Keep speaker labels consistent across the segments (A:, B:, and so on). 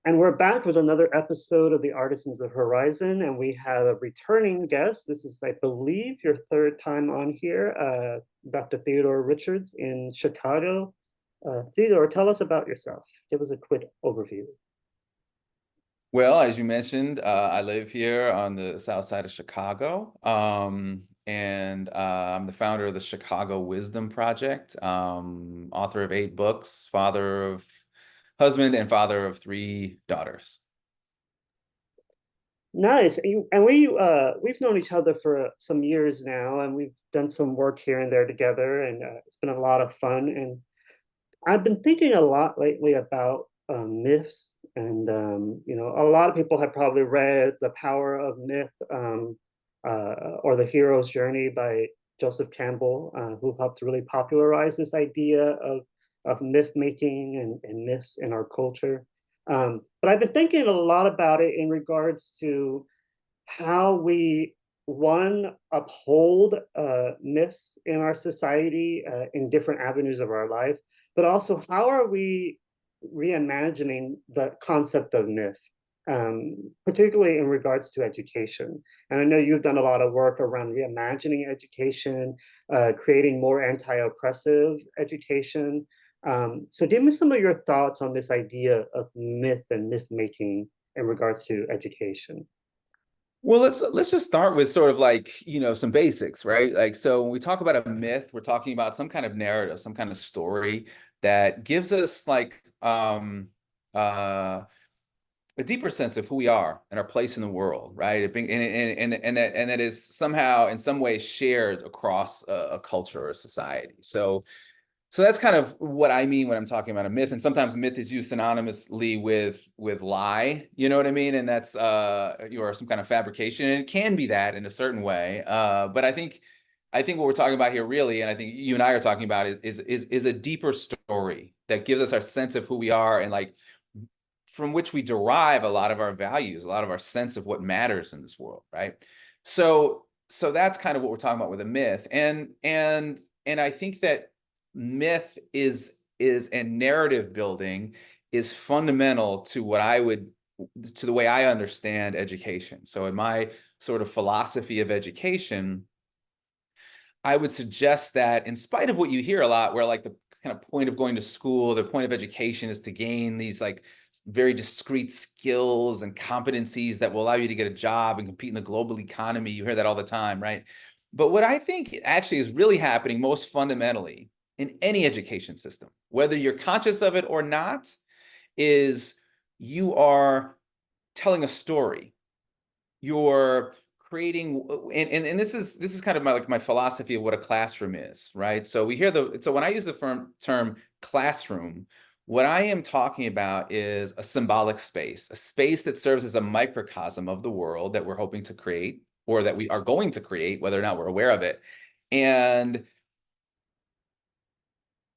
A: And we're back with another episode of the Artisans of Horizon, and we have a returning guest. This is, I believe, your third time on here, Dr. Theodore RIchards in Chicago. Theodore, tell us about yourself. Give us a quick overview.
B: Well, as you mentioned, I live here on the south side of Chicago, and I'm the founder of the Chicago Wisdom Project, author of 8 books, husband and father of 3 daughters.
A: Nice. And we've known each other for some years now, and we've done some work here and there together, and it's been a lot of fun. And I've been thinking a lot lately about myths, and a lot of people have probably read The Power of Myth or The Hero's Journey by Joseph Campbell, who helped really popularize this idea of myth making and myths in our culture. But I've been thinking a lot about it in regards to how we one uphold myths in our society in different avenues of our life, but also how are we reimagining the concept of myth, particularly in regards to education. And I know you've done a lot of work around reimagining education, creating more anti-oppressive education. So give me some of your thoughts on this idea of myth and myth making in regards to education.
B: Well, let's just start with sort of like, some basics, right? Like, so when we talk about a myth, we're talking about some kind of narrative, some kind of story that gives us like a deeper sense of who we are and our place in the world, right? And that is somehow in some way shared across a culture or a society. So that's kind of what I mean when I'm talking about a myth. And sometimes myth is used synonymously with lie, you know what I mean? And that's or some kind of fabrication. And it can be that in a certain way. But I think what we're talking about here really, and I think you and I are talking about is a deeper story that gives us our sense of who we are and like from which we derive a lot of our values, a lot of our sense of what matters in this world, right? So that's kind of what we're talking about with a myth. And I think that myth is and narrative building is fundamental to to the way I understand education. So in my sort of philosophy of education, I would suggest that in spite of what you hear a lot, where like the kind of point of going to school, the point of education is to gain these like very discrete skills and competencies that will allow you to get a job and compete in the global economy. You hear that all the time, right? But what I think actually is really happening most fundamentally in any education system, whether you're conscious of it or not, is you are telling a story. You're creating, and this is kind of my philosophy of what a classroom is, right? So when I use the term classroom, what I am talking about is a symbolic space, a space that serves as a microcosm of the world that we're hoping to create, or that we are going to create, whether or not we're aware of it. And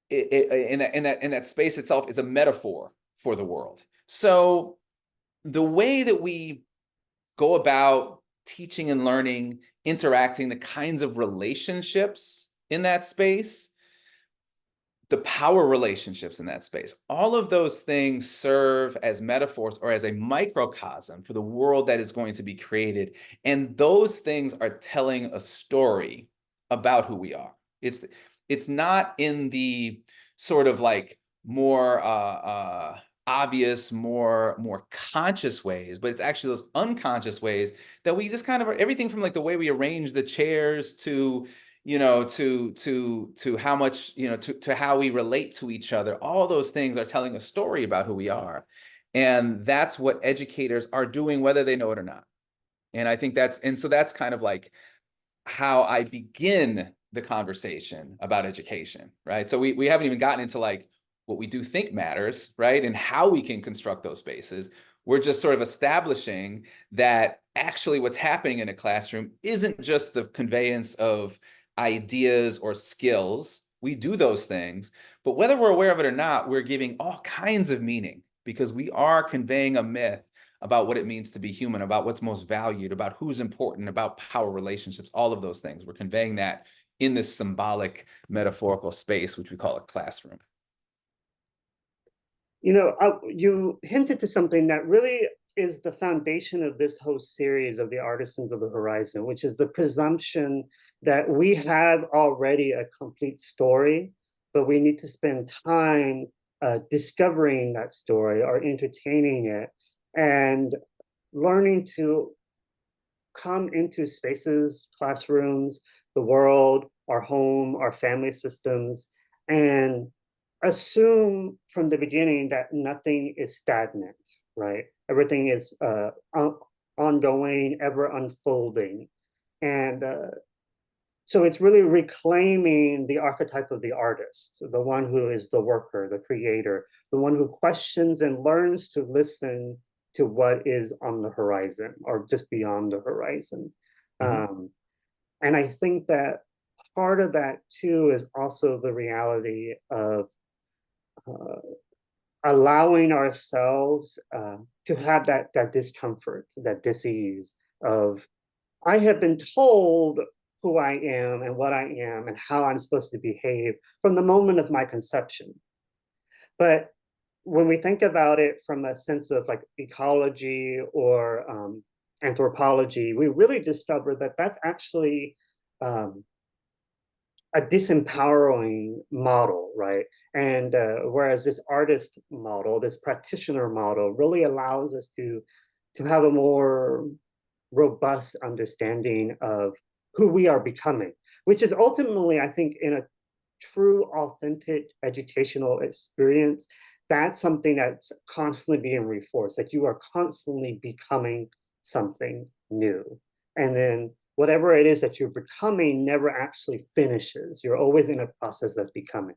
B: in that space itself is a metaphor for the world. So the way that we go about teaching and learning, interacting, the kinds of relationships in that space, the power relationships in that space, all of those things serve as metaphors or as a microcosm for the world that is going to be created. And those things are telling a story about who we are. It's not in the sort of like more obvious, more conscious ways, but it's actually those unconscious ways that we just kind of are, everything from like the way we arrange the chairs to to how much, to how we relate to each other. All those things are telling a story about who we are. And that's what educators are doing, whether they know it or not. And I think so that's kind of like how I begin the conversation about education, right? So we haven't even gotten into like what we do think matters, right? And how we can construct those spaces. We're just sort of establishing that actually what's happening in a classroom isn't just the conveyance of ideas or skills. We do those things, but whether we're aware of it or not, we're giving all kinds of meaning because we are conveying a myth about what it means to be human, about what's most valued, about who's important, about power relationships, all of those things. We're conveying that in this symbolic, metaphorical space, which we call a classroom.
A: You hinted to something that really is the foundation of this whole series of the Artisans of the Horizon, which is the presumption that we have already a complete story, but we need to spend time discovering that story or entertaining it and learning to come into spaces, classrooms, the world, our home, our family systems, and assume from the beginning that nothing is stagnant, right? Everything is ongoing, ever unfolding. And so it's really reclaiming the archetype of the artist, the one who is the worker, the creator, the one who questions and learns to listen to what is on the horizon or just beyond the horizon.
B: Mhm.
A: Um, and I think that part of that too is also the reality of uh, allowing ourselves to have that discomfort, that disease of I have been told who I am and what I am and how I'm supposed to behave from the moment of my conception. But when we think about it from a sense of like ecology or anthropology, we really discover that that's actually um, a disempowering model, right? And whereas this artist model, this practitioner model, really allows us to have a more robust understanding of who we are becoming, which is ultimately, I think, in a true, authentic educational experience, that's something that's constantly being reinforced, that you are constantly becoming something new. And then whatever it is that you're becoming never actually finishes. You're always in a process of becoming.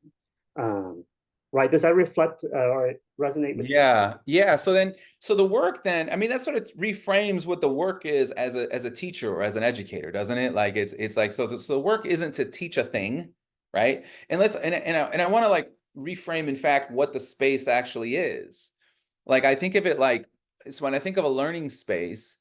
A: Um, right? Does that reflect or resonate with you?
B: Yeah, yeah. So the work then, I mean, that sort of reframes what the work is as a teacher or as an educator, doesn't it? Like it's like so the work isn't to teach a thing, right? And I want to like reframe, in fact, what the space actually is. Like I think of it like so when I think of a learning space,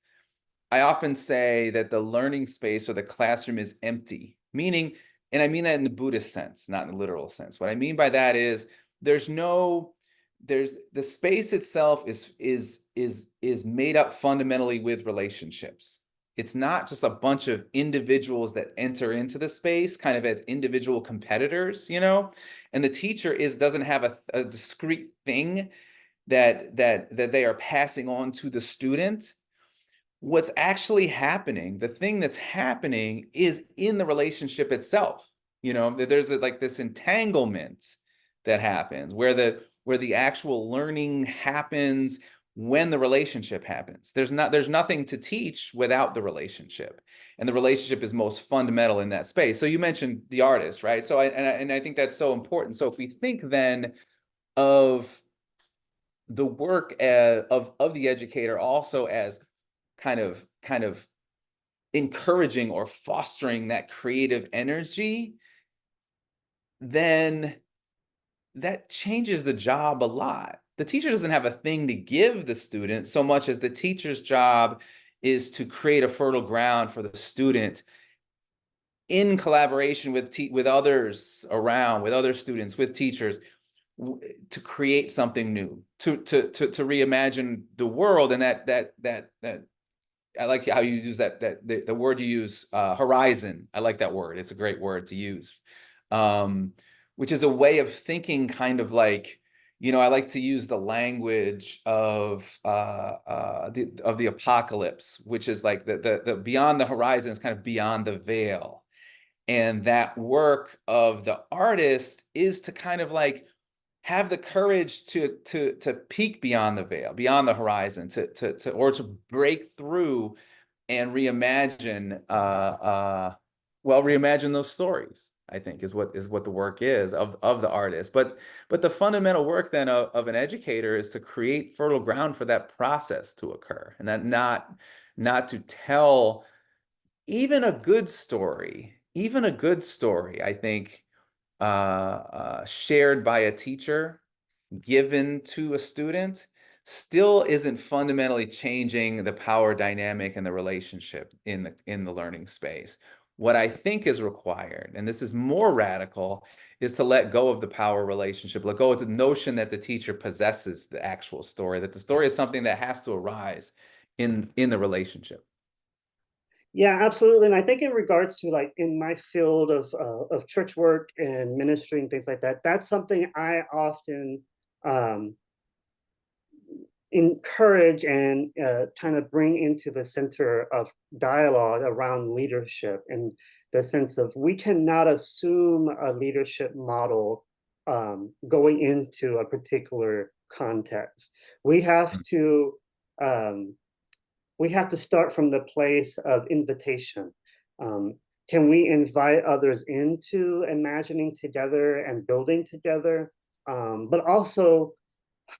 B: I often say that the learning space or the classroom is empty, meaning, and I mean that in the Buddhist sense, not in the literal sense. What I mean by that is there's no, there's the space itself is made up fundamentally with relationships. It's not just a bunch of individuals that enter into the space kind of as individual competitors, and the teacher doesn't have a discrete thing that they are passing on to the student. What's actually happening, the thing that's happening is in the relationship itself. There's like this entanglement that happens where the actual learning happens when the relationship happens. There's nothing to teach without the relationship. And the relationship is most fundamental in that space. So you mentioned the artist, right? So I think that's so important. So if we think then of the work of the educator also as kind of encouraging or fostering that creative energy, then that changes the job a lot. The teacher doesn't have a thing to give the student so much as the teacher's job is to create a fertile ground for the student in collaboration with others around, with other students, with teachers, to create something new, to reimagine the world. And that I like how you use the word you use, horizon. I like that word. It's a great word to use, which is a way of thinking, kind of like, I like to use the language of the apocalypse, which is like the beyond the horizon is kind of beyond the veil, and that work of the artist is to kind of like have the courage to peek beyond the veil, beyond the horizon, to break through and reimagine those stories. I think is what the work is of the artist. But the fundamental work then of an educator is to create fertile ground for that process to occur, and that not to tell even a good story, I think, shared by a teacher, given to a student, still isn't fundamentally changing the power dynamic and the relationship in the learning space. What I think is required, and this is more radical, is to let go of the power relationship, let go of the notion that the teacher possesses the actual story, that the story is something that has to arise in the relationship.
A: Yeah, absolutely. And I think in regards to like in my field of church work and ministry and things like that, that's something I often um, encourage and kind of bring into the center of dialogue around leadership, in the sense of we cannot assume a leadership model going into a particular context. We have to um, we have to start from the place of invitation. Um, can we invite others into imagining together and building together? But also,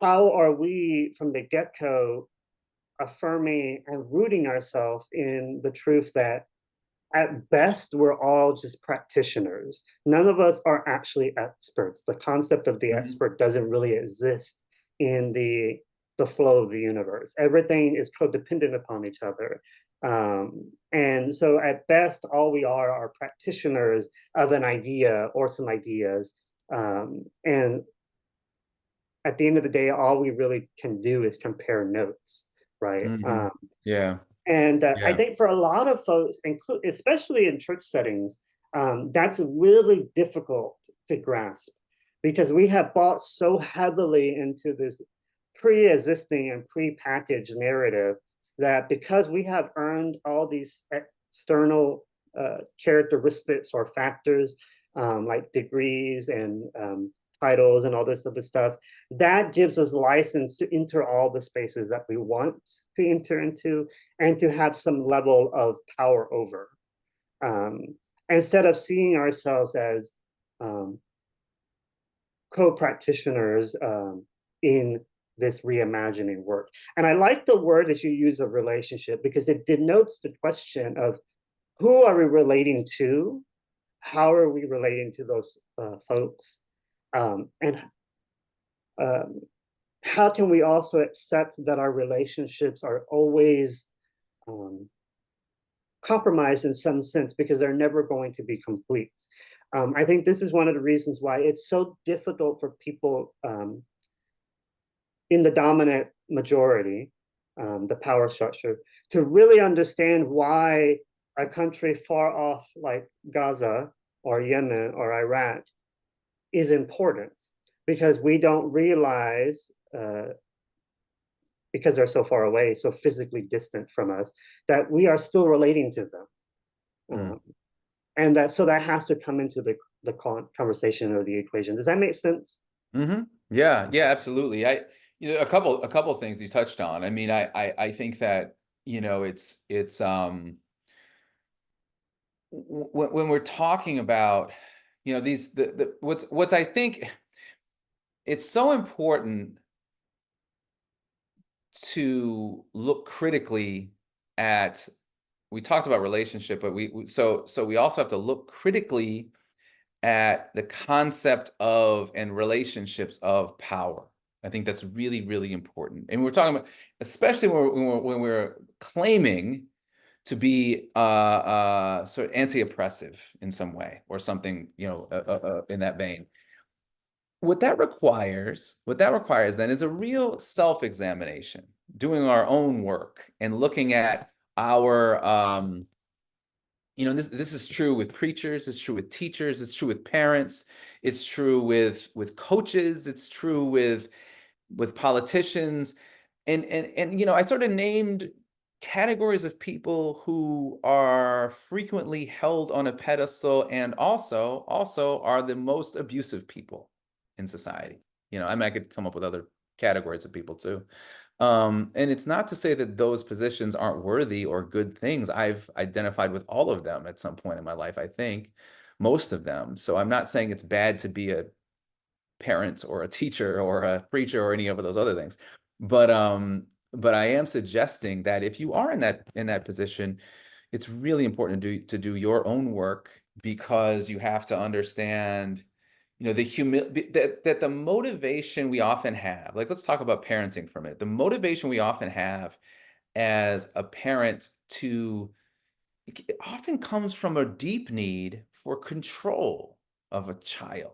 A: how are we from the get go affirming and rooting ourselves in the truth that at best we're all just practitioners? None of us are actually experts. The concept of the
B: Mhm.
A: expert doesn't really exist in the flow of the universe. Everything is codependent upon each other. And so at best, all we are practitioners of an idea or some ideas. And at the end of the day, all we really can do is compare notes, right?
B: Mhm. Yeah,
A: And I
B: yeah.
A: think for a lot of folks, especially in church settings, that's really difficult to grasp, because we have bought so heavily into this pre-existing and pre-packaged narrative that because we have earned all these external characteristics or factors, like degrees and titles and all this other stuff, that gives us license to enter all the spaces that we want to enter into and to have some level of power over. Um, Instead of seeing ourselves as um, co-practitioners in this reimagining work. And I like the word that you use of relationship, because it denotes the question of who are we relating to? How are we relating to those folks? And um, how can we also accept that our relationships are always um, compromised in some sense, because they're never going to be complete? I think this is one of the reasons why it's so difficult for people in the dominant majority, the power structure, to really understand why a country far off like Gaza or Yemen or Iraq is important, because we don't realize, because they're so far away, so physically distant from us, that we are still relating to them.
B: Mm.
A: Um, and that, so that has to come into the conversation or the equation. Does that make sense?
B: Mhm. Yeah, yeah, absolutely. A couple things you touched on. I mean, I think that, it's when we're talking about, these the what's I think it's so important to look critically at. We talked about relationship, but so we also have to look critically at the concept of and relationships of power. I think that's really, really important. And we're talking about, especially when we're claiming to be sort of anti-oppressive in some way or something, in that vein. What that requires then is a real self-examination, doing our own work and looking at our this is true with preachers, it's true with teachers, it's true with parents, it's true with coaches, it's true with politicians. And I sort of named categories of people who are frequently held on a pedestal and also are the most abusive people in society. I could come up with other categories of people too. And it's not to say that those positions aren't worthy or good things. I've identified with all of them at some point in my life, I think, most of them. So I'm not saying it's bad to be a parent or a teacher or a preacher or any of those other things. But I am suggesting that if you are in that position, it's really important to do your own work, because you have to understand, that the motivation we often have, like, let's talk about parenting for a minute. The motivation we often have as a parent to it often comes from a deep need for control of a child.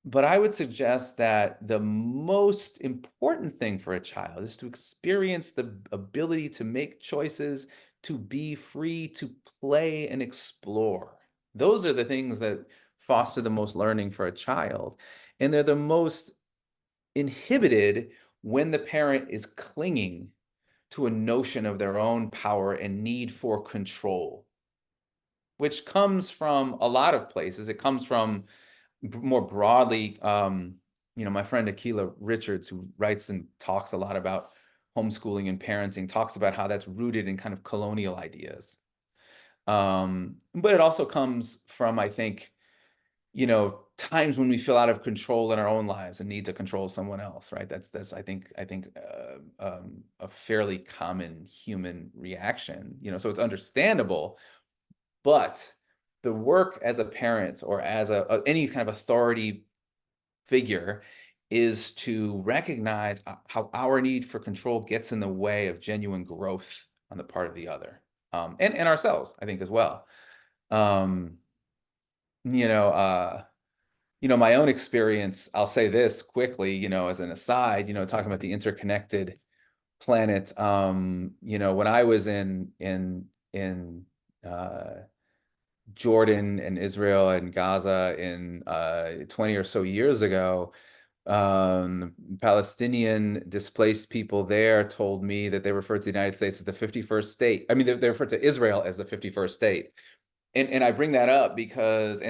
B: But I would suggest that the most important thing for a child is to experience the ability to make choices, to be free, to play and explore. Those are the things that foster the most learning for a child. And they're the most inhibited when the parent is clinging to a notion of their own power and need for control, which comes from a lot of places. It comes from more broadly, my friend Theodore RIchards, who writes and talks a lot about homeschooling and parenting, talks about how that's rooted in kind of colonial ideas. But it also comes from, I think, times when we feel out of control in our own lives and need to control someone else, right? That's a fairly common human reaction, so it's understandable. But the work as a parent or as any kind of authority figure is to recognize how our need for control gets in the way of genuine growth on the part of the other, and ourselves, I think, as well. Um, you know, uh, my own experience, I'll say this quickly, as an aside, talking about the interconnected planet. When I was in uh, Jordan and Israel and Gaza in 20 or so years ago, Palestinian displaced people there told me that they referred to the United States as the 51st state. I mean, they referred to Israel as the 51st state. And I bring that up because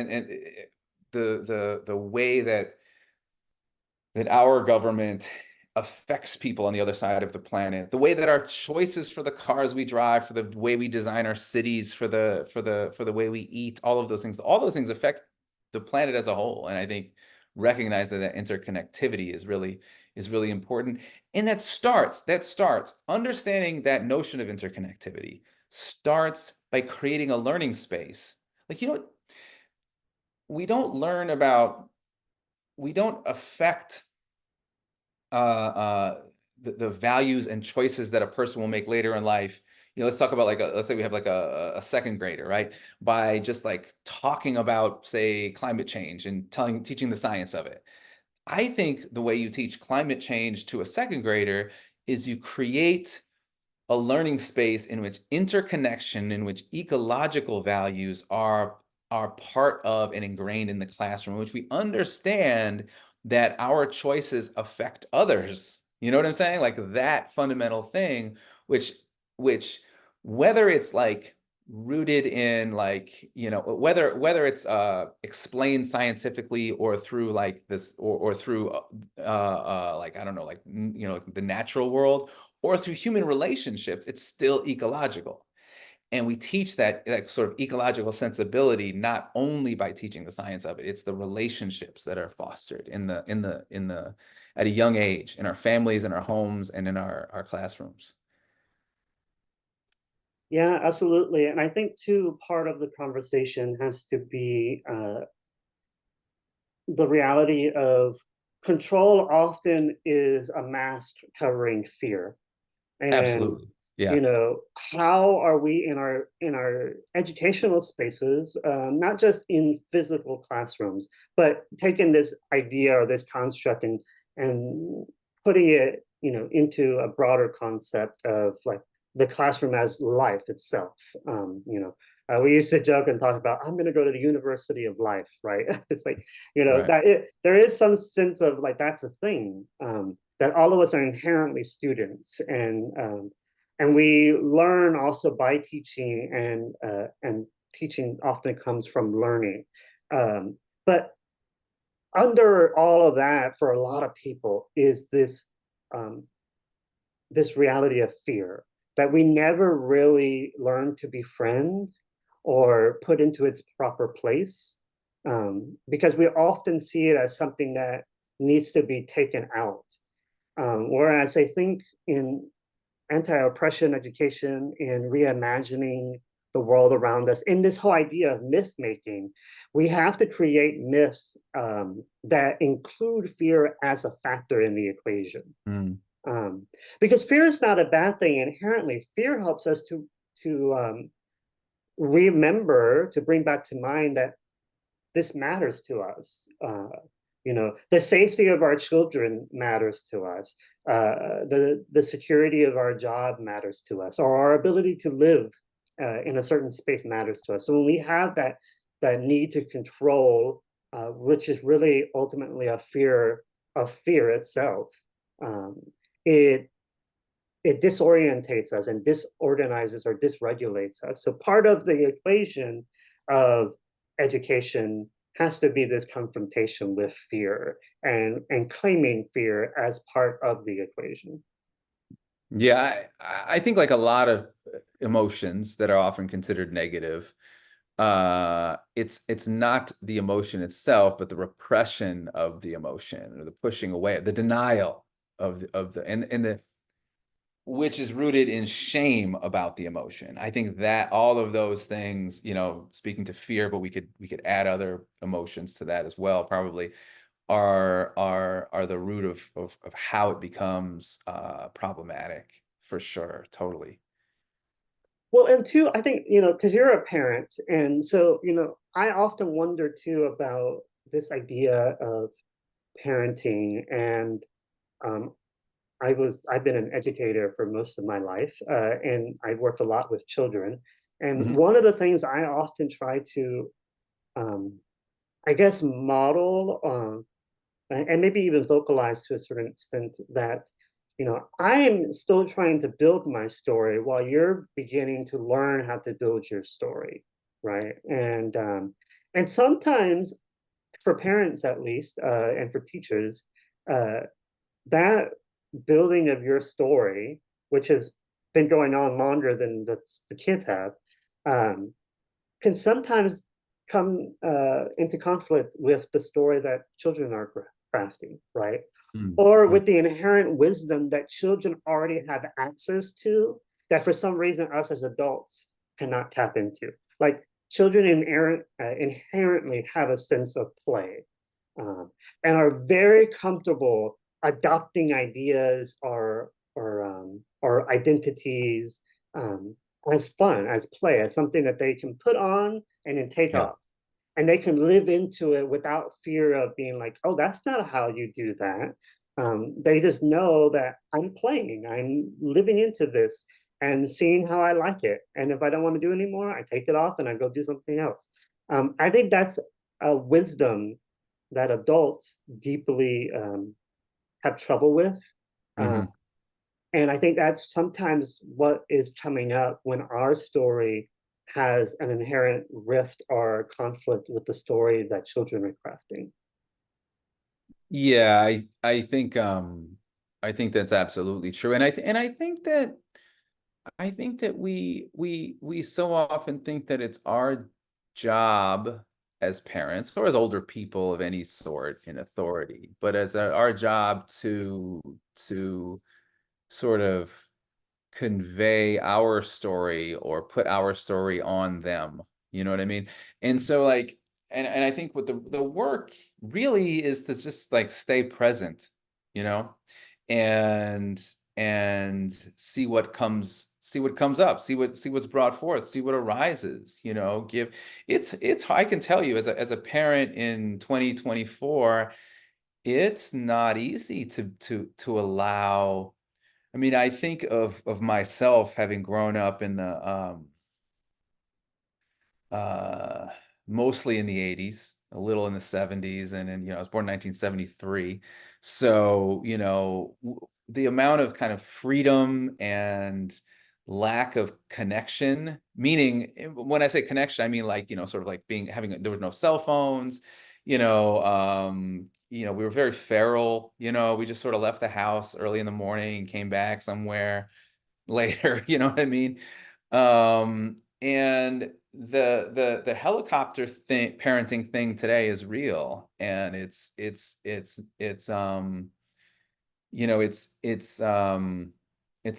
B: the way that our government affects people on the other side of the planet, the way that our choices for the cars we drive, for the way we design our cities, for the way we eat, all of those things affect the planet as a whole. And I think recognize that interconnectivity is really important. And that starts understanding that notion of interconnectivity starts by creating a learning space. Like, we don't learn about, we don't affect uh, uh, the values and choices that a person will make later in life. Let's talk about, let's say we have like a second grader, right? By just like talking about, say, climate change and teaching the science of it. I think the way you teach climate change to a second grader is you create a learning space in which interconnection, in which ecological values are part of and ingrained in the classroom, in which we understand that our choices affect others. You know what I'm saying? Like that fundamental thing, which whether it's like rooted in like, whether it's explained scientifically or through like this or through like, I don't know, like, like the natural world or through human relationships, it's still ecological. And we teach that sort of ecological sensibility not only by teaching the science of it, it's the relationships that are fostered at a young age in our families, in our homes, and in our classrooms.
A: Yeah, absolutely. And I think too, part of the conversation has to be the reality of control often is a mask covering fear. And
B: Absolutely. Yeah.
A: how are we in our educational spaces, not just in physical classrooms, but taking this idea or this construct and putting it into a broader concept of like the classroom as life itself. We used to joke and talk about, I'm going to go to the University of Life, right? It's like,
B: Right.
A: there is some sense of like that's a thing, that all of us are inherently students, and we learn also by teaching, and teaching often comes from learning. But under all of that, for a lot of people, is um, this reality of fear that we never really learn to befriend or put into its proper place, because we often see it as something that needs to be taken out. Whereas I think in anti-oppression education, in reimagining the world around us, in this whole idea of myth making, we have to create myths that include fear as a factor in the equation.
B: Mm.
A: Because fear is not a bad thing inherently. Fear helps us to remember, to bring back to mind that this matters to us. The safety of our children matters to us. The security of our job matters to us, or our ability to live in a certain space matters to us. So when we have that need to control, which is really ultimately a fear of fear itself, um, it it disorientates us and disorganizes or dysregulates us. So part of the equation of education has to be this confrontation with fear and claiming fear as part of the equation.
B: Yeah, I think like a lot of emotions that are often considered negative, it's not the emotion itself, but the repression of the emotion, or the pushing away, the denial of the and the which is rooted in shame about the emotion. I think that all of those things, speaking to fear, but we could add other emotions to that as well, probably are the root of how it becomes problematic, for sure, totally.
A: Well, and two, I think, because you're a parent, and so, I often wonder too about this idea of parenting. And um, I've been an educator for most of my life, and I've worked a lot with children. And
B: Mhm.
A: one of the things I often try to, um, I guess, model, and maybe even vocalize to a certain extent, that I am still trying to build my story while you're beginning to learn how to build your story, right? And sometimes, for parents at least, and for teachers, uh, that building of your story, which has been going on longer than the kids have, um, can sometimes come into conflict with the story that children are crafting, right? Or
B: Mm-hmm.
A: with the inherent wisdom that children already have access to, that for some reason us as adults cannot tap into. Like, children inherently have a sense of play, and are very comfortable adopting ideas or identities, um, as fun, as play, as something that they can put on and then take
B: Yeah.
A: off. And they can live into it without fear of being like, oh, that's not how you do that. They just know that I'm playing, I'm living into this and seeing how I like it. And if I don't want to do it anymore, I take it off and I go do something else. I think that's a wisdom that adults deeply have trouble with. Uh,
B: Hmm.
A: and I think that's sometimes what is coming up when our story has an inherent rift or conflict with the story that children are crafting.
B: Yeah, I think that's absolutely true. And I think that we so often think that it's our job as parents, or as older people of any sort in authority, but as our job to sort of convey our story, or put our story on them. You know what I mean? And so like, and I think what the work really is to just like stay present, you know, and and see what comes up, see what's brought forth, see what arises, give it's I can tell you, as a parent in 2024, it's not easy to allow. I mean, I think of myself having grown up in the uh mostly in the 80s, a little in the 70s, and then I was born in 1973. So, the amount of kind of freedom and lack of connection, meaning, when I say connection, I mean, like, sort of like there were no cell phones, we were very feral, we just sort of left the house early in the morning and came back somewhere later, you know what I mean? And the helicopter thing, parenting thing today is real, and it's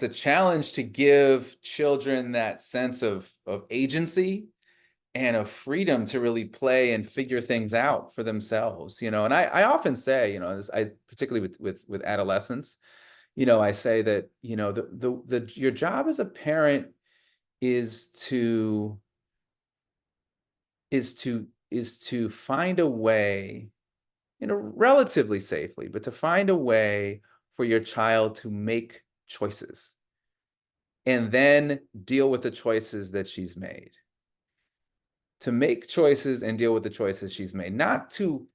B: a challenge to give children that sense of agency and of freedom to really play and figure things out for themselves. And I often say, I particularly with adolescents, I say that, your job as a parent is to is to find a way, relatively safely, but to find a way for your child to make choices and then deal with the choices that she's made. To make choices and deal with the choices she's made. Not to,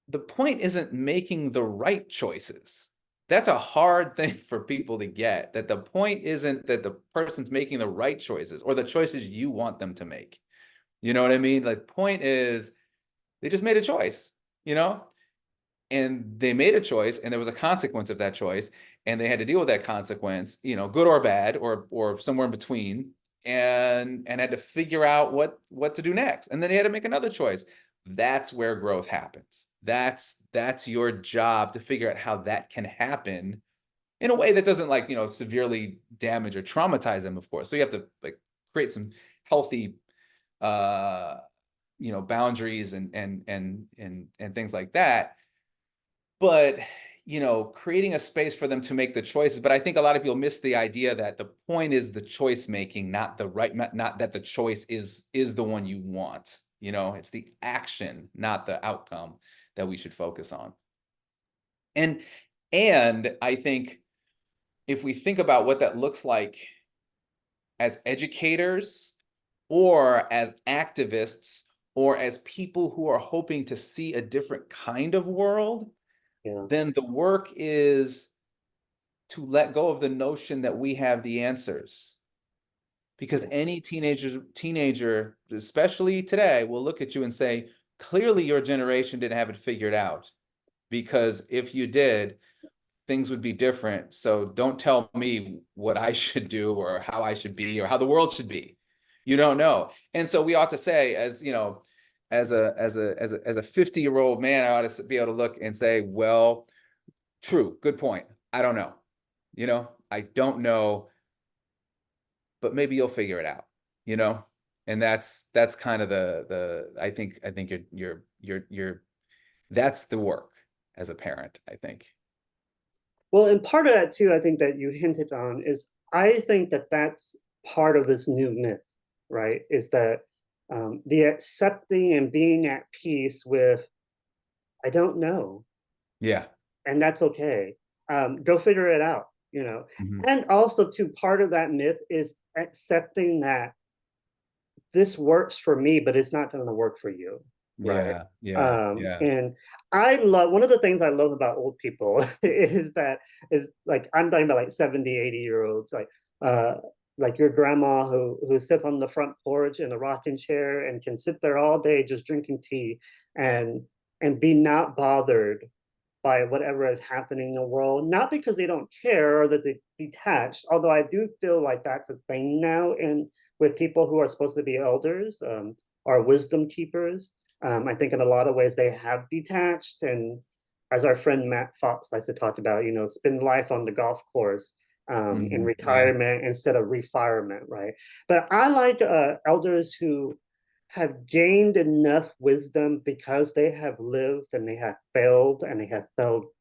B: the point isn't making the right choices. That's a hard thing for people to get, that the point isn't that the person's making the right choices or the choices you want them to make. You know what I mean? Like, point is they just made a choice, you know? And they made a choice and there was a consequence of that choice and they had to deal with that consequence, good or bad or somewhere in between, and had to figure out what to do next. And then they had to make another choice. That's where growth happens. That's your job, to figure out how that can happen in a way that doesn't, like, severely damage or traumatize them, of course. So you have to, like, create some healthy boundaries and things like that. But creating a space for them to make the choices. But I think a lot of people miss the idea that the point is the choice making, not the right, not that the choice is the one you want. It's the action, not the outcome, that we should focus on. And I think if we think about what that looks like as educators or as activists or as people who are hoping to see a different kind of world,
A: Yeah.
B: then the work is to let go of the notion that we have the answers. Because any teenager, especially today, will look at you and say, clearly your generation didn't have it figured out. Because if you did, things would be different. So don't tell me what I should do or how I should be or how the world should be. You don't know. And so we ought to say, as as a 50-year-old man, I ought to be able to look and say, well, true, good point. I don't know. I don't know, but maybe you'll figure it out, you know? And that's kind of I think you're that's the work as a parent, I think.
A: Well, and part of that too, I think that you hinted on is I think that that's part of this new myth, right? Is that the accepting and being at peace with, I don't know,
B: Yeah.
A: and that's okay. Go figure it out,
B: Mhm.
A: And also, too, part of that myth is accepting that this works for me, but it's not going to work for you, right?
B: Yeah, yeah, yeah.
A: And I love one of the things I love about old people is that is like I'm talking about like 70, 80-year olds, uh like your grandma who sits on the front porch in a rocking chair and can sit there all day just drinking tea and be not bothered by whatever is happening in the world, not because they don't care or that they're detached, although I do feel like that's a thing now in with people who are supposed to be elders, or wisdom keepers. I think in a lot of ways they have detached, and as our friend Matt Fox likes to talk about, spend life on the golf course, in
B: Yeah.
A: retirement instead of refirement, right? But I like elders who have gained enough wisdom because they have lived and they have failed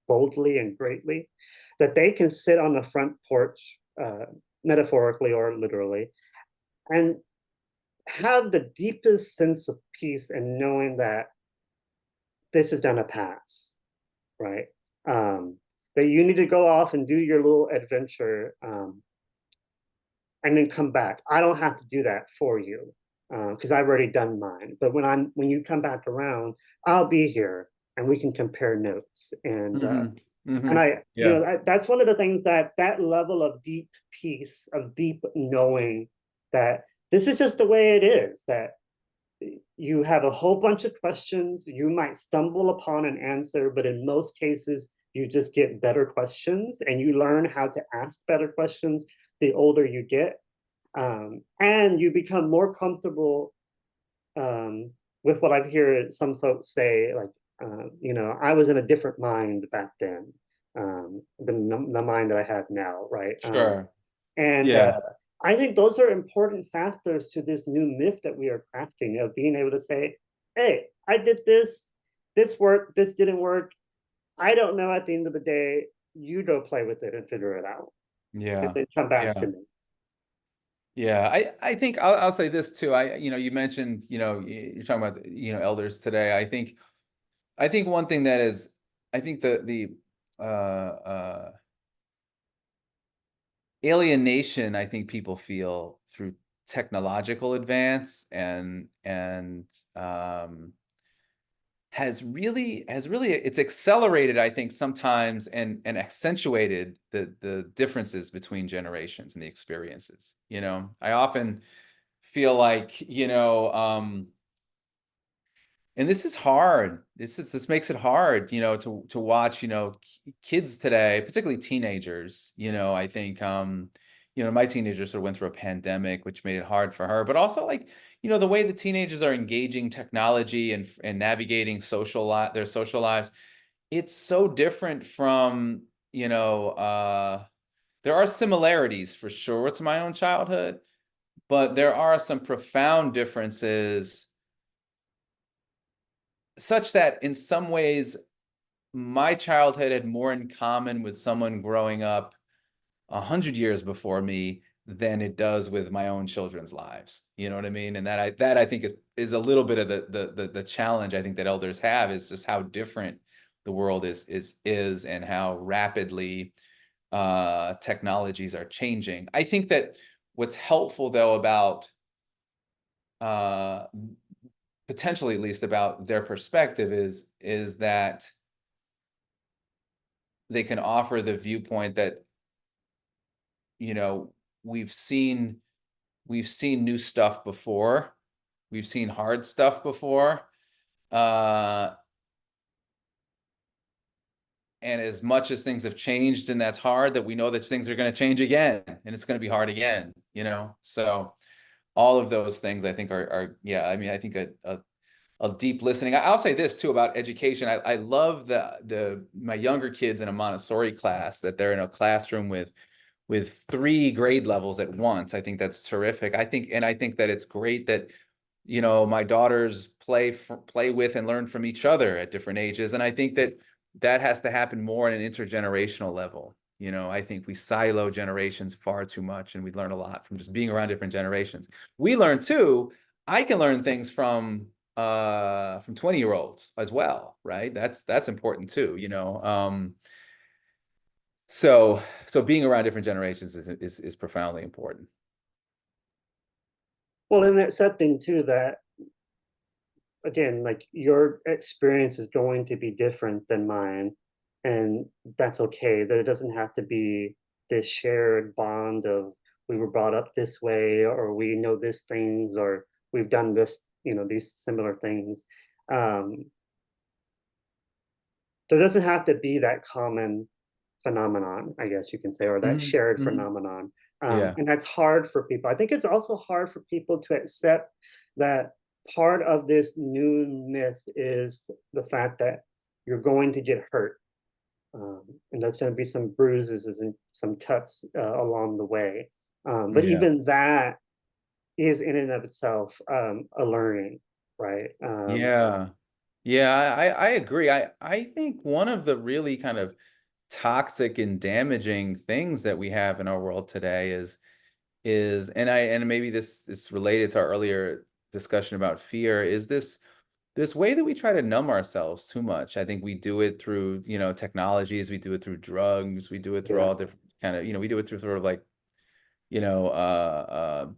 A: boldly and greatly, that they can sit on the front porch, metaphorically or literally, and have the deepest sense of peace and knowing that this is gonna pass, right? That you need to go off and do your little adventure, and then come back. I don't have to do that for you because I've already done mine. But when you come back around, I'll be here and we can compare notes. And I,
B: Yeah.
A: that's one of the things that level of deep peace, of deep knowing that this is just the way it is. That you have a whole bunch of questions, you might stumble upon an answer, but in most cases, you just get better questions and you learn how to ask better questions the older you get. And you become more comfortable with what I've heard some folks say, like, I was in a different mind back then than the mind that I have now, right?
B: Sure.
A: And
B: Yeah.
A: I think those are important factors to this new myth that we are crafting of being able to say, hey, I did this worked, this didn't work. I don't know at the end of the day. You go play with it and figure it out and
B: Yeah.
A: then come back to
B: Yeah.
A: me.
B: Yeah, I think I'll say this too. You mentioned, you're talking about, elders today. I think one thing that is, I think the alienation I think people feel through technological advance and um has really it's accelerated, I think, sometimes, and accentuated the differences between generations and the experiences. I often feel like, and this is hard. This makes it hard, to watch, kids today, particularly teenagers. I think, my teenager sort of went through a pandemic, which made it hard for her, but also, like, the way the teenagers are engaging technology and navigating their social lives, it's so different from, there are similarities for sure to my own childhood, but there are some profound differences, such that in some ways my childhood had more in common with someone growing up 100 years before me than it does with my own children's lives. You know what I mean? And that I think is a little bit of the challenge I think that elders have, is just how different the world is and how rapidly technologies are changing. I think that what's helpful though about uh potentially, at least, about their perspective is that they can offer the viewpoint that, you know we've seen we've seen new stuff before, we've seen hard stuff before, uh and as much as things have changed and that's hard, that we know that things are going to change again and it's going to be hard again. So all of those things I think are, yeah, I mean, I think a deep listening. I'll say this too about education. I love the my younger kids in a Montessori class, that they're in a classroom with three grade levels at once. I think that's terrific. I think that it's great that, my daughters play with and learn from each other at different ages. And I think that that has to happen more on an intergenerational level. I think we silo generations far too much, and we learn a lot from just being around different generations. We learn too. I can learn things from 20-year-olds as well, right? That's important too. So being around different generations is profoundly important.
A: Well, and that's something too that, again, like your experience is going to be different than mine, and that's okay. That it doesn't have to be this shared bond of we were brought up this way, or we know these things, or we've done this, these similar things. Um, there doesn't have to be that common phenomenon, I guess you can say, or that
B: Hmm.
A: shared
B: Hmm.
A: phenomenon.
B: Yeah.
A: And that's hard for people. I think it's also hard for people to accept that part of this new myth is the fact that you're going to get hurt. And that's going to be some bruises and some cuts along the way. But
B: Yeah.
A: even that is in and of itself a learning, right?
B: Yeah. Yeah, I agree. I think one of the really kind of toxic and damaging things that we have in our world today and maybe this is related to our earlier discussion about fear, is this way that we try to numb ourselves too much. I think we do it through, technologies, we do it through drugs, we do it through
A: Yeah.
B: all different kind of, we do it through sort of like,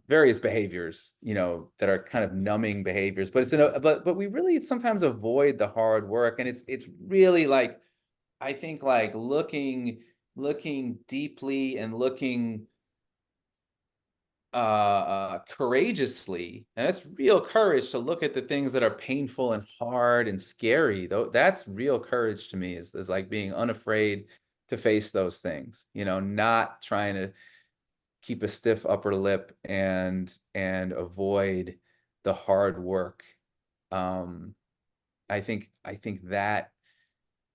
B: various behaviors, that are kind of numbing behaviors, but but we really sometimes avoid the hard work. And it's really like, I think, like looking deeply and looking courageously, and that's real courage, to look at the things that are painful and hard and scary. Though that's real courage to me, is like being unafraid to face those things, not trying to keep a stiff upper lip and avoid the hard work. Um i think i think that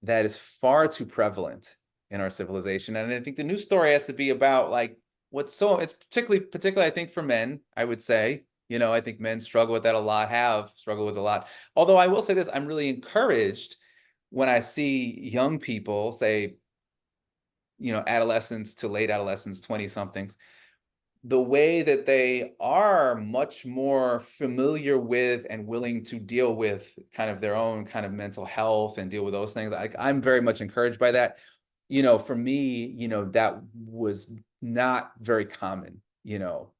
B: is far too prevalent in our civilization. And I think the news story has to be about, like, it's particularly I think for men, I would say, I think men struggle with that a lot, have struggled with a lot. Although I will say this, I'm really encouraged when I see young people, say, adolescents to late adolescents, 20 somethings, the way that they are much more familiar with and willing to deal with kind of their own kind of mental health and deal with those things. I'm very much encouraged by that. For me, that was not very common,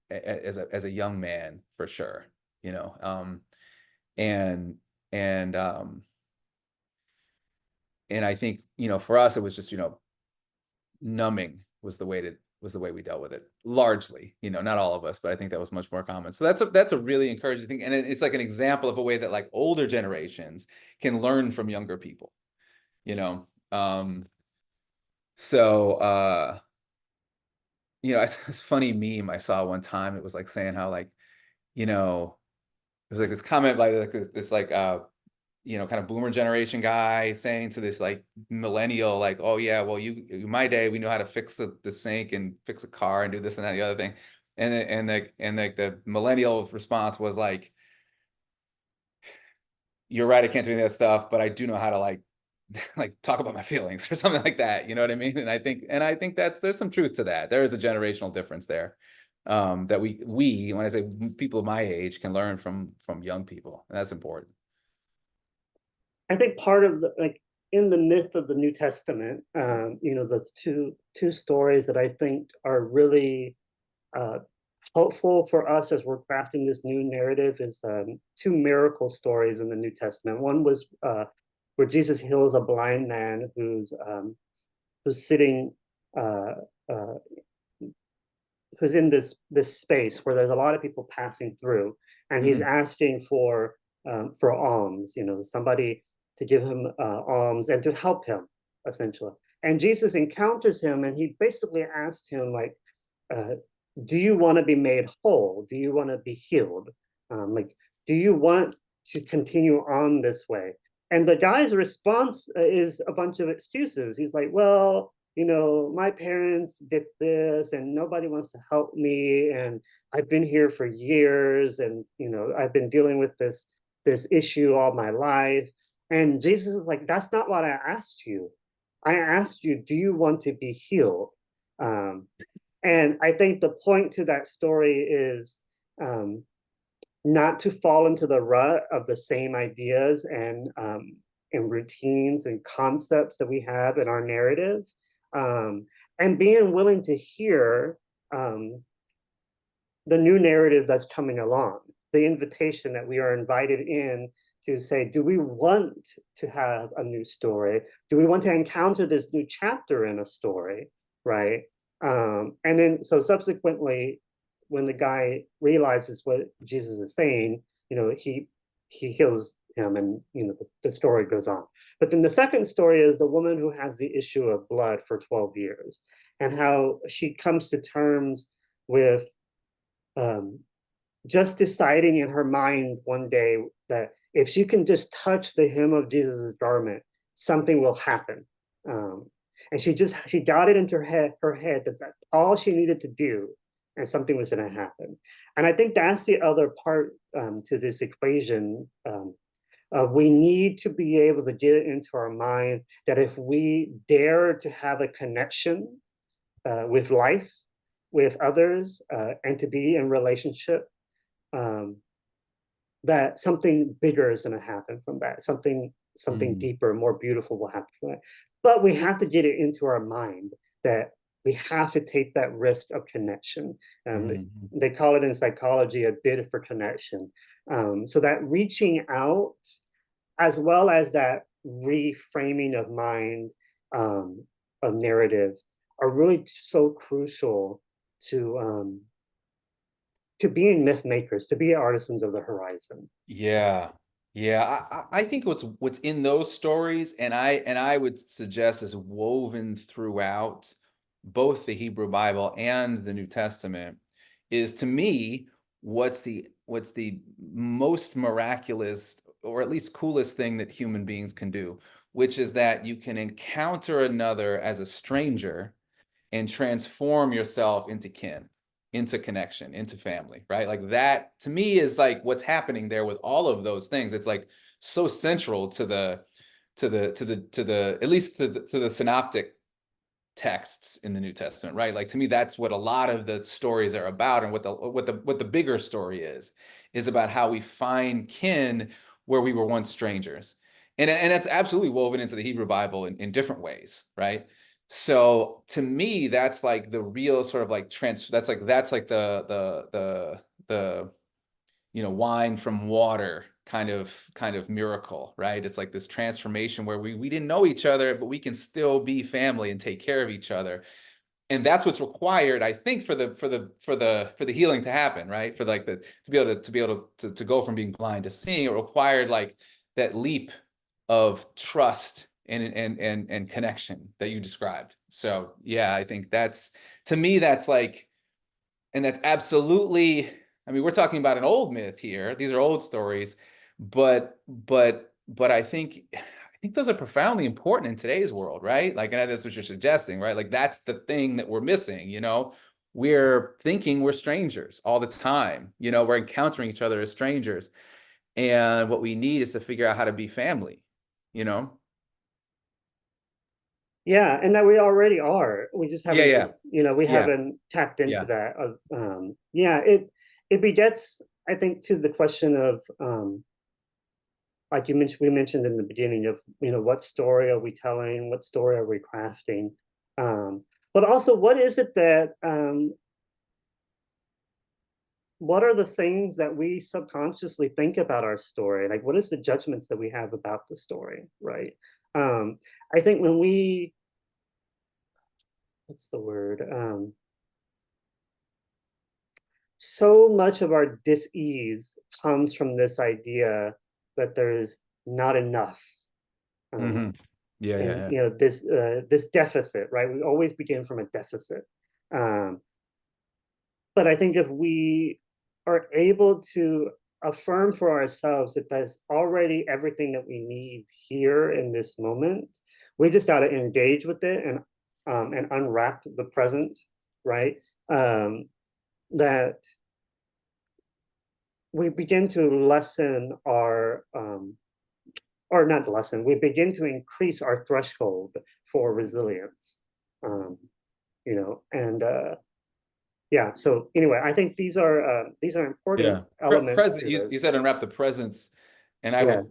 B: as a young man for sure, you know. And and and I think, for us it was just, numbing was the way we dealt with it largely, not all of us, but I think that was much more common. So that's a really encouraging thing, and it's like an example of a way that like older generations can learn from younger people, you know um so it's this funny meme I saw one time. It was like saying how like, you know it was like this comment by like this like kind of boomer generation guy saying to this like millennial, like, oh yeah, well, in my day, we know how to fix the sink and fix a car and do this and that and the other thing. And the millennial response was like, you're right, I can't do any of that stuff, but I do know how to like like talk about my feelings or something like that. You know what I mean? And I think there's some truth to that. There is a generational difference there. That we when I say people my age can learn from young people. And that's important.
A: I think part of the like in the myth of the New Testament, the two stories that I think are really uh, helpful for us as we're crafting this new narrative is two miracle stories in the New Testament. One was where Jesus heals a blind man who's sitting uh, uh, who's in this space where there's a lot of people passing through, and he's
B: Mhm.
A: asking for alms, somebody to give him alms and to help him essentially. And Jesus encounters him, and he basically asks him like, uh, "Do you want to be made whole? Do you want to be healed? Like, do you want to continue on this way?" And the guy's response is a bunch of excuses. He's like, "Well, my parents did this and nobody wants to help me. And I've been here for years and, I've been dealing with this issue all my life." And Jesus is like, "That's not what I asked you. I asked you, do you want to be healed?" Um, and I think the point to that story is um, not to fall into the rut of the same ideas and routines and concepts that we have in our narrative, um, and being willing to hear um, the new narrative that's coming along, the invitation that we are invited in to say, do we want to have a new story? Do we want to encounter this new chapter in a story? Right. And then, so subsequently, when the guy realizes what Jesus is saying, he heals him, and the story goes on. But then the second story is the woman who has the issue of blood for 12 years, and how she comes to terms with um, just deciding in her mind one day that if she can just touch the hem of Jesus's garment, something will happen. Um, and she got it into her head that that's all she needed to do, and something was going to happen. And I think that's the other part to this equation. We need to be able to get it into our mind that if we dare to have a connection with life, with others, and to be in relationship, um, that something bigger is going to happen from that. Something
B: Mhm.
A: deeper, more beautiful will happen from that. But we have to get it into our mind that we have to take that risk of connection.
B: Mhm.
A: They call it in psychology a bid for connection. So that reaching out, as well as that reframing of mind, um, of narrative, are really so crucial to to being myth makers, to be artisans of the horizon.
B: Yeah. Yeah, I think what's in those stories, and I would suggest is woven throughout both the Hebrew Bible and the New Testament, is to me what's the most miraculous, or at least coolest thing that human beings can do, which is that you can encounter another as a stranger and transform yourself into kin, into connection, into family, right? Like that to me is like what's happening there with all of those things. It's like so central to the at least to the synoptic texts in the New Testament, right? Like to me, that's what a lot of the stories are about, and what the bigger story is about how we find kin where we were once strangers. And that's absolutely woven into the Hebrew Bible in different ways, right? So to me, that's like the real sort of like that's like the wine from water kind of miracle, right? It's like this transformation where we didn't know each other, but we can still be family and take care of each other. And that's what's required, I think, for the healing to happen, right? For like the to go from being blind to seeing. It required like that leap of trust and connection that you described. So yeah, I think that's, to me, that's like, and that's absolutely, I mean, we're talking about an old myth here. These are old stories, but I think those are profoundly important in today's world, right? Like, and that's what you're suggesting, right? Like that's the thing that we're missing, We're thinking we're strangers all the time. We're encountering each other as strangers. And what we need is to figure out how to be family, you know?
A: Yeah, and that we already are. We just
B: Yeah,
A: haven't
B: yeah,
A: we
B: yeah,
A: haven't tapped into
B: yeah.
A: that. Yeah, it begets, I think, to the question of like we mentioned in the beginning of, what story are we telling? What story are we crafting? But also, what is it that what are the things that we subconsciously think about our story? Like, what is the judgments that we have about the story, right? I think when we, what's the word? So much of our dis-ease comes from this idea that there's not enough.
B: Hmm.
A: Um,
B: Yeah, yeah,
A: and
B: yeah.
A: this deficit, right? We always begin from a deficit. Um, but I think if we are able to affirm for ourselves that there's already everything that we need here in this moment, we just got to engage with it and unwrap the present, right? That we begin to lessen our or not lessen, we begin to increase our threshold for resilience. Um, and yeah. So anyway, I think these are
B: Yeah.
A: important elements
B: Present.
A: to
B: You
A: this.
B: said unwrap the presence, and I
A: Yeah,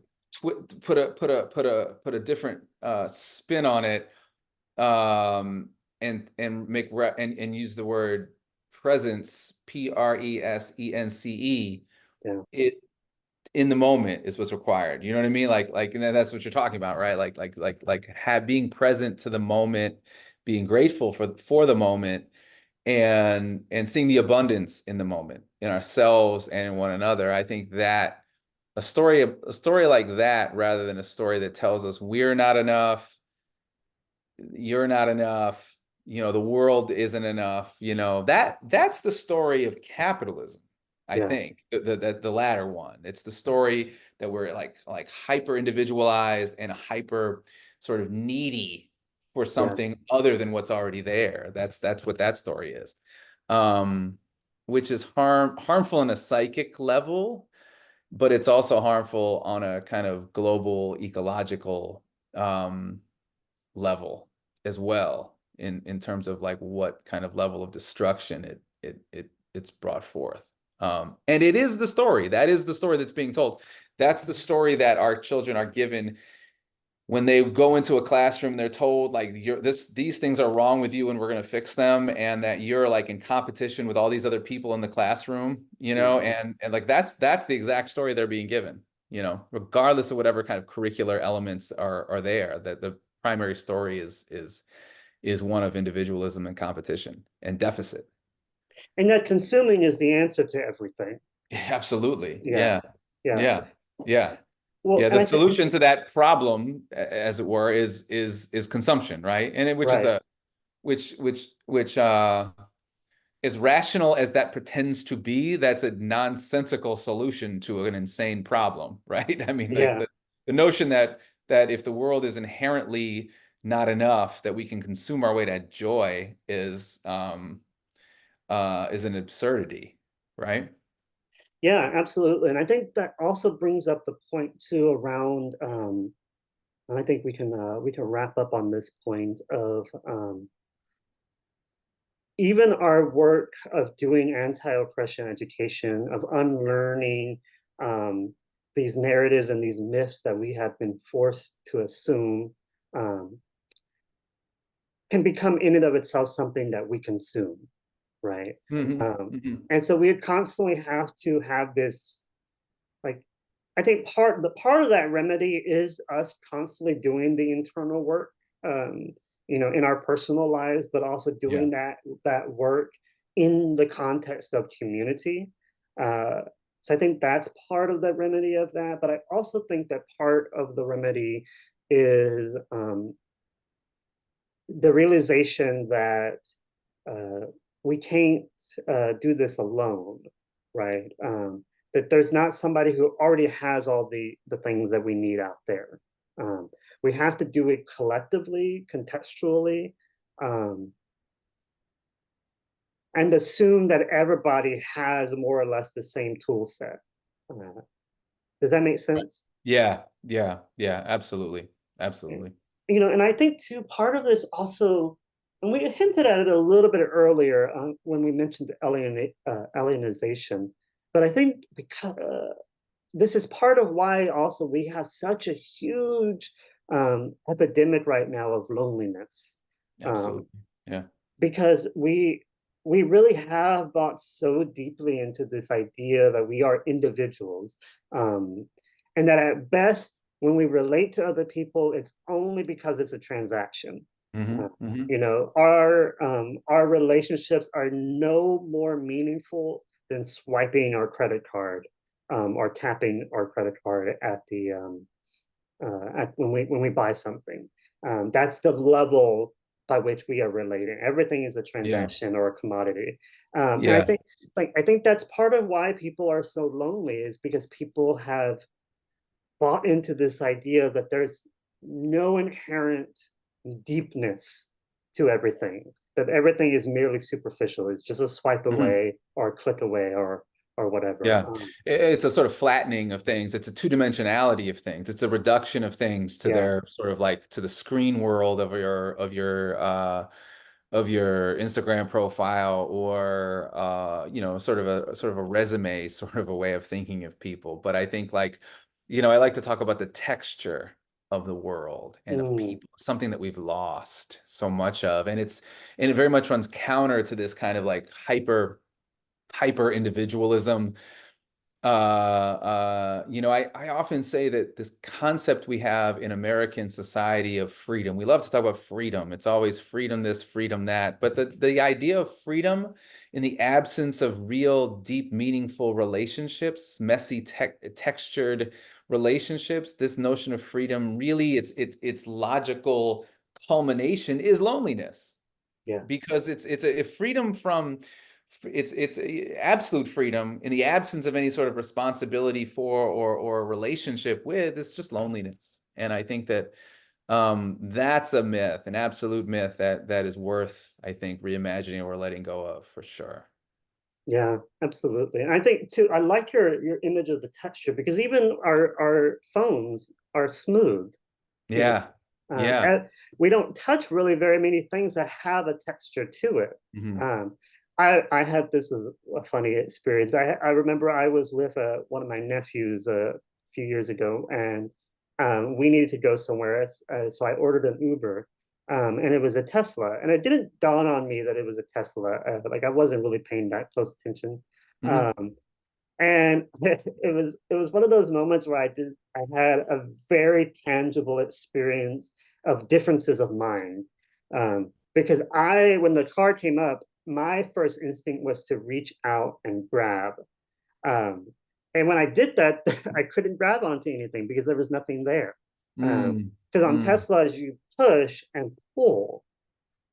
B: would put a different spin on it, and and use the word presence, presence.
A: yeah,
B: It in the moment is what's required. You know what I mean? Like, and that's what you're talking about, right? Like being present to the moment, being grateful for the moment, and seeing the abundance in the moment in ourselves and in one another. I think that a story like that, rather than a story that tells us we're not enough, you're not enough, the world isn't enough, that's the story of capitalism. I
A: yeah,
B: think the latter one. It's the story that we're like hyper individualized and hyper sort of needy for
A: yeah,
B: something other than what's already there. That's what that story is. Um, which is harmful on a psychic level, but it's also harmful on a kind of global ecological level as well, in terms of like what kind of level of destruction it's brought forth. And it is the story. That is the story that's being told. That's the story that our children are given when they go into a classroom. They're told like these things are wrong with you and we're going to fix them, and that you're like in competition with all these other people in the classroom,
A: mhm.
B: and like that's the exact story they're being given, regardless of whatever kind of curricular elements are there. That the primary story is one of individualism and competition and deficit.
A: And that consuming is the answer to everything.
B: Absolutely.
A: Yeah,
B: Yeah.
A: yeah.
B: Yeah. Yeah.
A: Well,
B: Yeah.
A: and
B: The
A: I think
B: solution to that problem, as it were, is consumption, right? And which is
A: right.
B: a which as rational as that pretends to be, that's a nonsensical solution to an insane problem, right? I mean, like
A: Yeah,
B: the notion that if the world is inherently not enough, that we can consume our way to joy is an absurdity, right?
A: yeah, absolutely. And I think that also brings up the point too around and I think we can wrap up on this point of even our work of doing anti-oppression education, of unlearning um, these narratives and these myths that we have been forced to assume, um, can become in and of itself something that we consume, right?
B: Hmm.
A: Um,
B: Hmm.
A: and so we constantly have to have this, like, I think part of that remedy is us constantly doing the internal work, um, in our personal lives, but also
B: Yeah.
A: doing that work in the context of community. Uh, so I think that's part of the remedy of that. But I also think that part of the remedy is the realization that uh, we can't do this alone, right? That there's not somebody who already has all the things that we need out there. Um, we have to do it collectively, contextually, um, and assume that everybody has more or less the same tool set. Uh, does that make sense?
B: Yeah. Yeah. Yeah. Absolutely. Absolutely.
A: And I think too, part of this also, and we hinted at it a little bit earlier when we mentioned alienization, but I think because this is part of why also we have such a huge epidemic right now of loneliness, um,
B: Absolutely. Yeah.
A: because we really have bought so deeply into this idea that we are individuals, um, and that at best, when we relate to other people, it's only because it's a transaction.
B: Hmm.
A: Uh,
B: Hmm.
A: our relationships are no more meaningful than swiping our credit card, or tapping our credit card at the at when we buy something. That's the level by which we are relating. Everything is a
B: Yeah.
A: transaction or a commodity, and
B: Yeah.
A: I think that's part of why people are so lonely, is because people have bought into this idea that there's no inherent deepness to everything. That everything is merely superficial. It's just a swipe
B: Hmm.
A: away or a click away or whatever.
B: Yeah. It's a sort of flattening of things. It's a two-dimensionality of things. It's a reduction of things to
A: Yeah,
B: their sort of like to the screen world of your Instagram profile, or sort of a resume, sort of a way of thinking of people. But I think, like, I like to talk about the texture of the world and of
A: mm,
B: people, something that we've lost so much of. And it very much runs counter to this kind of like hyper individualism. I often say that this concept we have in American society of freedom, we love to talk about freedom. It's always freedom this, freedom that. But the idea of freedom in the absence of real, deep, meaningful relationships, messy, textured relationships, this notion of freedom, really, its logical culmination is loneliness,
A: yeah,
B: because it's a freedom from it's absolute freedom in the absence of any sort of responsibility for or relationship with. It's just loneliness. And I think that that's a myth, an absolute myth that is worth, I think, reimagining or letting go of, for sure.
A: yeah, absolutely. And I think too, I like your image of the texture, because even our phones are smooth too.
B: Yeah. Yeah.
A: And we don't touch really very many things that have a texture to it.
B: Hmm.
A: Um, I had this as a funny experience. I remember I was with one of my nephews a few years ago, and we needed to go somewhere, so I ordered an Uber, and it was a Tesla, and it didn't dawn on me that it was a Tesla. Like, I wasn't really paying that close attention.
B: Hmm.
A: Um, and it was one of those moments where I had a very tangible experience of differences of mind, because when the car came up, my first instinct was to reach out and grab, um, and when I did that, I couldn't grab onto anything because there was nothing there,
B: Mm.
A: because on
B: Mm.
A: Teslas you push and pull,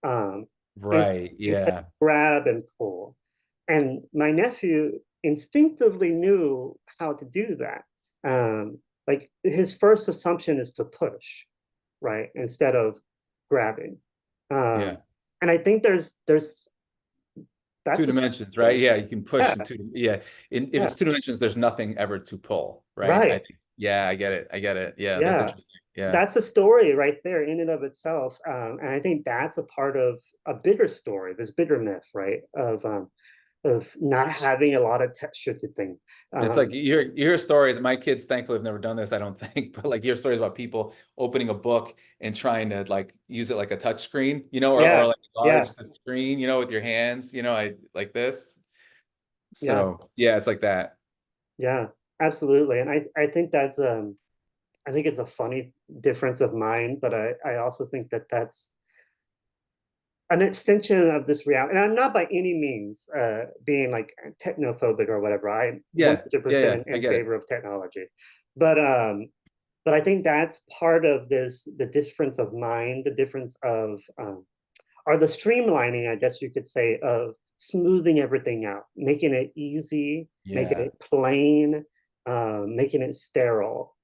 A: um,
B: Right.
A: instead
B: Yeah.
A: of grab and pull. And my nephew instinctively knew how to do that. Like, his first assumption is to push, right, instead of grabbing.
B: Yeah.
A: Um, and I think there's
B: Two
A: that's a
B: dimensions, right?
A: struggle.
B: Yeah, you can push
A: Yeah,
B: in two. Yeah, if
A: yeah,
B: it's two dimensions, there's nothing ever to pull, right? I
A: right,
B: think. Yeah, I get it. I get it. Yeah, that's
A: yeah.
B: interesting. Yeah.
A: that's a story right there in and of itself. And I think that's a part of a bigger story, this bigger myth, right? Of not having a lot of texture to think.
B: It's like you hear stories. My kids thankfully have never done this, I don't think, but like you hear stories about people opening a book and trying to like use it like a touch screen, or
A: Yeah,
B: like
A: yeah,
B: enlarge the screen, with your hands, I like this.
A: yeah,
B: So yeah, it's like that.
A: yeah, absolutely. And I think that's I think it's a funny difference of mind, but I also think that that's an extension of this reality. And I'm not by any means being like technophobic or whatever. I'm
B: Yeah, yeah,
A: 100%
B: yeah. I
A: in
B: get it.
A: favor of technology, but I think that's part of this, the difference of mind, the difference of or the streamlining, I guess you could say, of smoothing everything out, making it easy, making
B: Yeah.
A: it plain, making it sterile.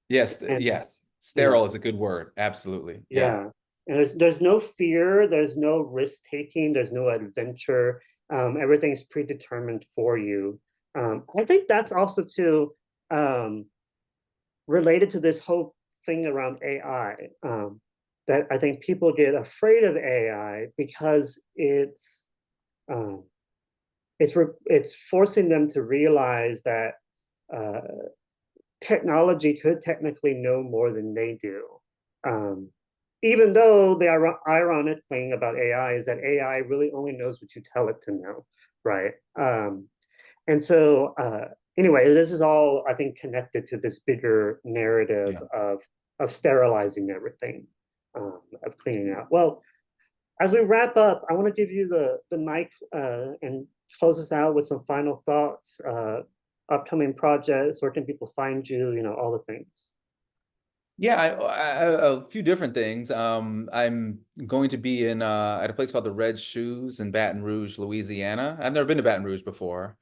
B: Yes,
A: And
B: yes.
A: you know,
B: Sterile is a good word. Absolutely. Yeah.
A: yeah. And there's no fear, there's no risk taking, there's no adventure. Everything's predetermined for you. I think that's also too related to this whole thing around AI. That I think people get afraid of AI because um, it's forcing them to realize that uh, technology could technically know more than they do. Um, Even though the ironic thing about AI is that AI really only knows what you tell it to know, right? And so, anyway, this is all, I think, connected to this bigger narrative
B: Yeah.
A: of sterilizing everything, of cleaning out. Well, as we wrap up, I want to give you the mic and close us out with some final thoughts. Upcoming projects, where can people find you? You know, all the things.
B: Yeah, a few different things. I'm going to be in at a place called the Red Shoes in Baton Rouge, Louisiana. I've never been to Baton Rouge before,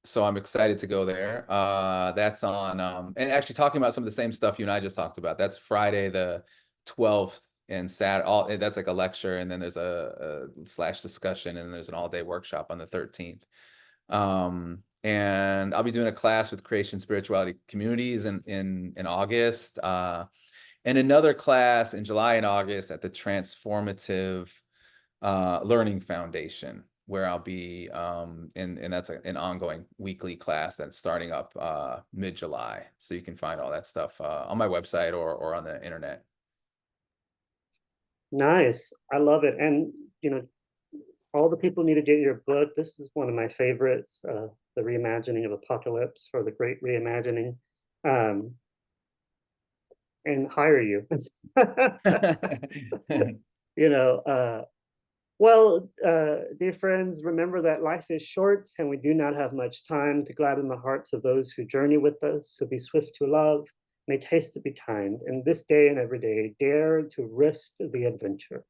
B: so I'm excited to go there. That's on and actually talking about some of the same stuff you and I just talked about. That's Friday the 12th and that's like a lecture, and then there's a slash discussion, and then there's an all-day workshop on the 13th. And I'll be doing a class with Creation Spirituality Communities in August. And another class in July and August at the Transformative Learning Foundation, where I'll be and that's an ongoing weekly class that's starting up mid-July. So you can find all that stuff on my website or on the internet.
A: Nice, I love it, and you know, all the people need to get your book. This is one of my favorites, the reimagining of apocalypse, or the great reimagining, um, and hire you. You know, well, dear friends, remember that life is short and we do not have much time to gladden the hearts of those who journey with us. So be swift to love, make haste to be kind, and this day and every day dare to risk the adventure.